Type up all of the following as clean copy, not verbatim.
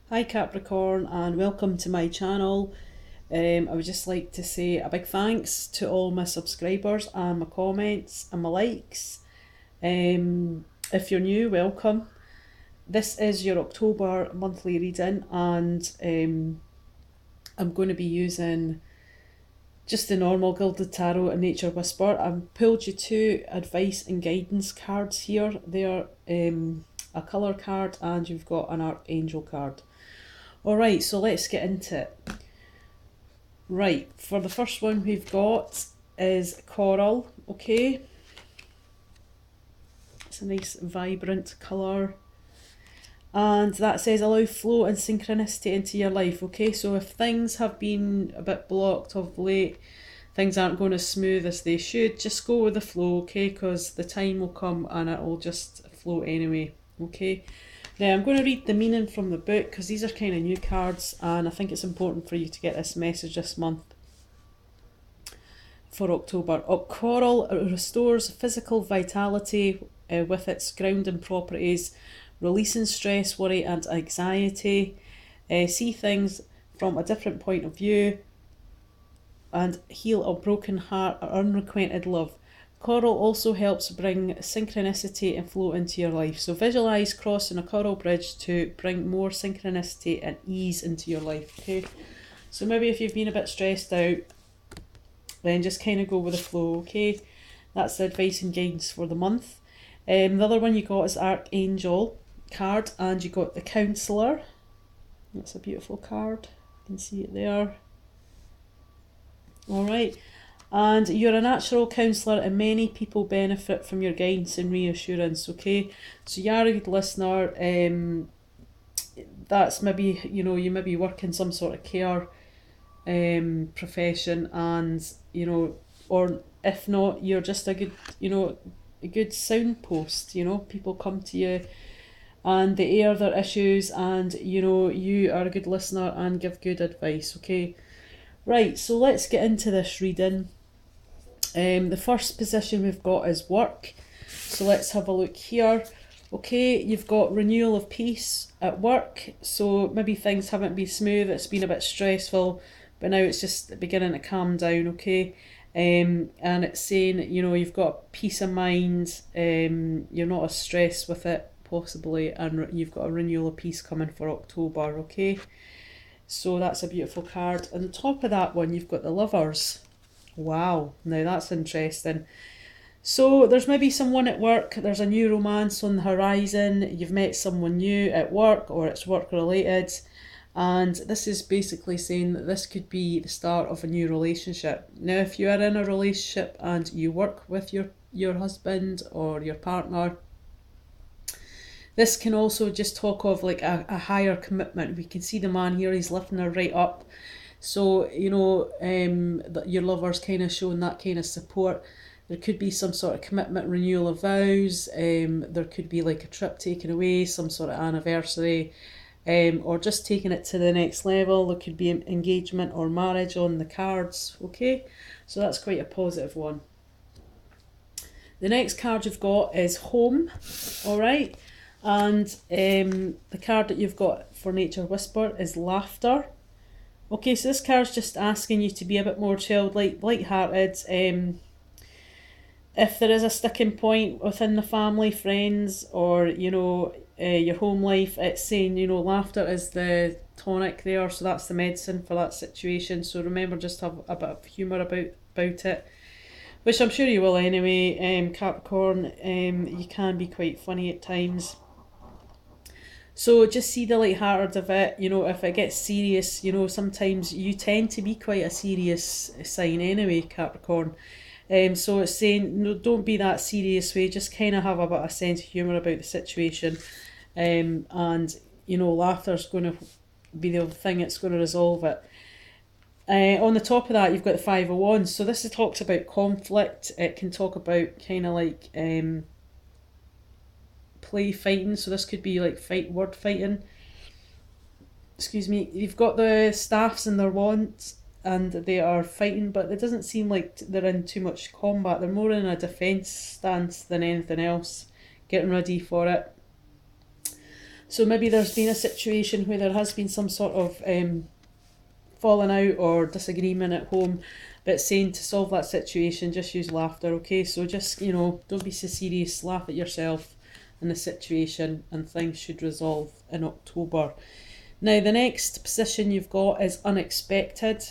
Hi Capricorn and welcome to my channel. I would just like to say a big thanks to all my subscribers and my comments and my likes. If you're new, welcome. This is your October monthly reading and I'm going to be using just the normal Gilded Tarot and Nature Whisper. I've pulled you two advice and guidance cards here. They're a colour card and you've got an Archangel card. Alright, so let's get into it. Right, for the first one we've got is coral, okay? It's a nice vibrant colour. And that says allow flow and synchronicity into your life, okay? So if things have been a bit blocked of late, things aren't going as smooth as they should, just go with the flow, okay? Because the time will come and it will just flow anyway, okay? Now I'm going to read the meaning from the book because these are kind of new cards and I think it's important for you to get this message this month for October. Coral restores physical vitality with its grounding properties, releasing stress, worry and anxiety. See things from a different point of view and heal a broken heart or unrequited love. Coral also helps bring synchronicity and flow into your life. So visualise crossing a coral bridge to bring more synchronicity and ease into your life, okay? So maybe if you've been a bit stressed out, then just kind of go with the flow, okay? That's the advice and guidance for the month. The other one you got is Archangel card and you got the Counsellor. That's a beautiful card. You can see it there. Alright. And you're a natural counsellor and many people benefit from your guidance and reassurance, okay? So you are a good listener. That's maybe, you maybe work in some sort of care profession and, or if not, you're just a good, a good signpost, people come to you and they air their issues and, you are a good listener and give good advice, okay? Right, so let's get into this reading. The first position we've got is work. So let's have a look here. Okay, you've got renewal of peace at work. So maybe things haven't been smooth, it's been a bit stressful, but now it's just beginning to calm down, okay? And it's saying, you've got peace of mind, you're not as stressed with it, possibly, and you've got a renewal of peace coming for October, okay? So that's a beautiful card. On the top of that one, you've got the Lovers. Wow, now that's interesting. So there's maybe someone at work, there's a new romance on the horizon, you've met someone new at work or it's work related, and this is basically saying that this could be the start of a new relationship. Now if you are in a relationship and you work with your husband or your partner, this can also just talk of like a higher commitment. We can see the man here, he's lifting her right up. So, your lover's kind of showing that kind of support. There could be some sort of commitment, renewal of vows. There could be like a trip taken away, some sort of anniversary, or just taking it to the next level. There could be an engagement or marriage on the cards, okay? So that's quite a positive one. The next card you've got is home, all right? And the card that you've got for Nature Whisper is laughter. Okay, so this card's just asking you to be a bit more chilled, light-hearted. If there is a sticking point within the family, friends, or, your home life, it's saying, laughter is the tonic there, so that's the medicine for that situation. So remember, just have a bit of humour about it, which I'm sure you will anyway, Capricorn. You can be quite funny at times. So just see the light-hearted of it, if it gets serious, sometimes you tend to be quite a serious sign anyway, Capricorn. So it's saying, no, don't be that serious way, just kind of have a bit of sense of humour about the situation. And, laughter's going to be the thing that's going to resolve it. On the top of that, you've got the Five of Wands. So this talks about conflict. It can talk about kind of like play fighting, so this could be like word fighting. Excuse me. You've got the staffs and their wands and they are fighting, but it doesn't seem like they're in too much combat. They're more in a defence stance than anything else, getting ready for it. So maybe there's been a situation where there has been some sort of falling out or disagreement at home, but saying to solve that situation, just use laughter, okay? So just, don't be so serious, laugh at yourself and the situation, and things should resolve in October. Now, the next position you've got is unexpected.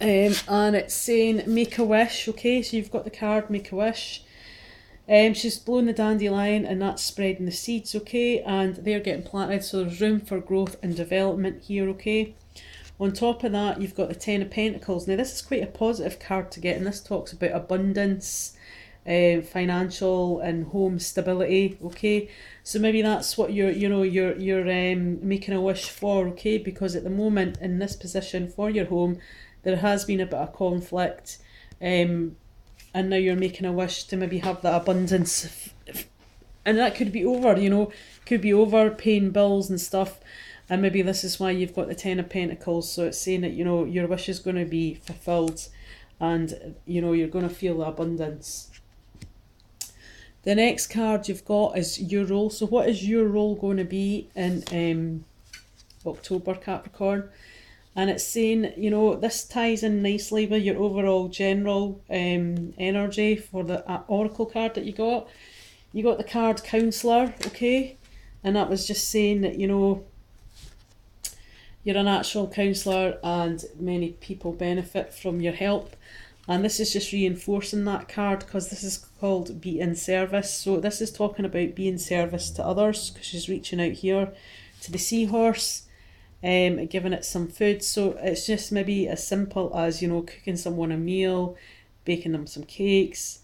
And it's saying make a wish, okay? So you've got the card make a wish. She's blown the dandelion and that's spreading the seeds, okay? And they're getting planted, so there's room for growth and development here, okay? On top of that, you've got the Ten of Pentacles. Now, this is quite a positive card to get, and this talks about abundance, financial and home stability, okay? So maybe that's what you're making a wish for, okay? Because at the moment in this position for your home, there has been a bit of conflict, and now you're making a wish to maybe have that abundance, and that could be over, could be over paying bills and stuff, and maybe this is why you've got the Ten of Pentacles. So it's saying that, your wish is going to be fulfilled, and, you're going to feel the abundance. The next card you've got is your role. So what is your role going to be in October, Capricorn? And it's saying, this ties in nicely with your overall general energy for the Oracle card that you got. You got the card Counselor, okay? And that was just saying that, you're a natural counsellor and many people benefit from your help. And this is just reinforcing that card, because this is called be in service. So this is talking about being service to others, because she's reaching out here to the seahorse, giving it some food. So it's just maybe as simple as, cooking someone a meal, baking them some cakes,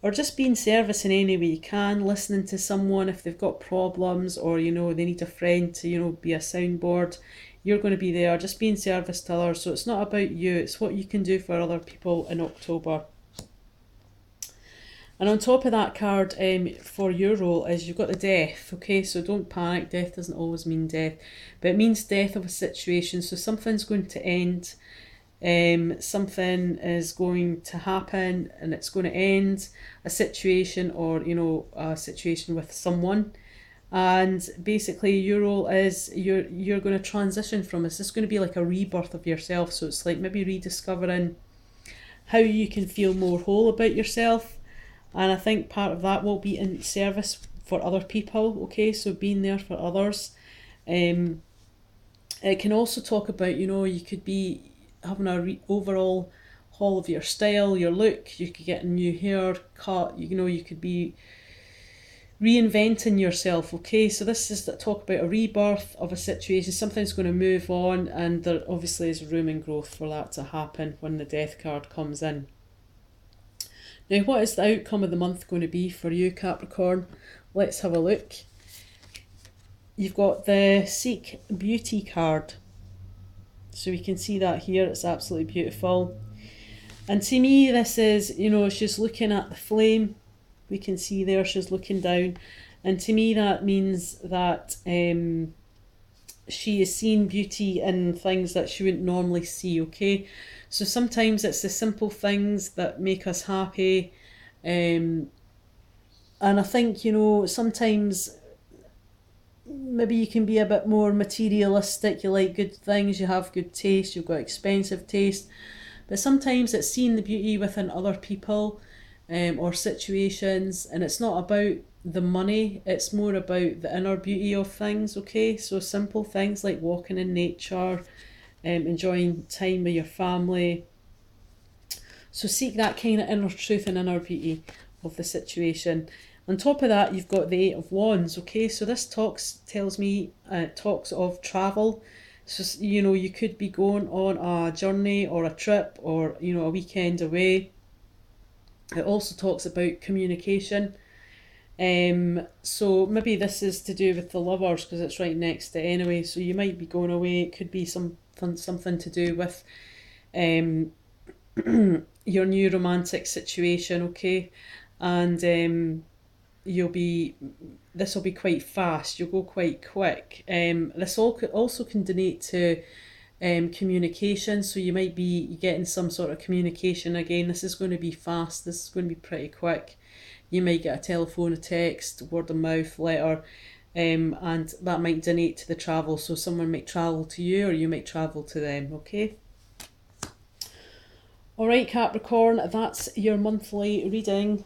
or just being service in any way you can, listening to someone if they've got problems, or, they need a friend to, be a soundboard. You're going to be there, just being service to others. So it's not about you, it's what you can do for other people in October. And on top of that card, for your role is you've got the Death, okay? So don't panic, death doesn't always mean death, but it means death of a situation. So something's going to end, something is going to happen, and it's going to end a situation, or, a situation with someone. And basically your role is you're going to transition from this. It's going to be like a rebirth of yourself. So it's like maybe rediscovering how you can feel more whole about yourself. And I think part of that will be in service for other people, okay? So being there for others. It can also talk about, you could be having a overall haul of your style, your look. You could get a new haircut, you could be reinventing yourself, okay? So this is that talk about a rebirth of a situation. Something's going to move on, and there obviously is room and growth for that to happen when the Death card comes in. Now, what is the outcome of the month going to be for you, Capricorn? Let's have a look. You've got the Seek Beauty card. So we can see that here. It's absolutely beautiful. And to me, this is, she's looking at the flame. We can see there she's looking down. And to me, that means that she is seeing beauty in things that she wouldn't normally see, okay? So sometimes it's the simple things that make us happy. And I think, sometimes maybe you can be a bit more materialistic. You like good things, you have good taste, you've got expensive taste. But sometimes it's seeing the beauty within other people, or situations, and it's not about the money, it's more about the inner beauty of things, okay? So simple things like walking in nature, enjoying time with your family. So seek that kind of inner truth and inner beauty of the situation. On top of that, you've got the Eight of Wands, okay? So this talks of travel. So, you could be going on a journey or a trip, or, a weekend away. It also talks about communication. So maybe this is to do with the Lovers, because it's right next to it anyway. So you might be going away. It could be something to do with your new romantic situation, okay? And this will be quite fast. You'll go quite quick. This also can denote to communication, so you might be getting some sort of communication again. This is going to be fast, this is going to be pretty quick. You might get a telephone, a text, word of mouth, letter, and that might donate to the travel. So someone might travel to you or you might travel to them, okay? All right, Capricorn, that's your monthly reading.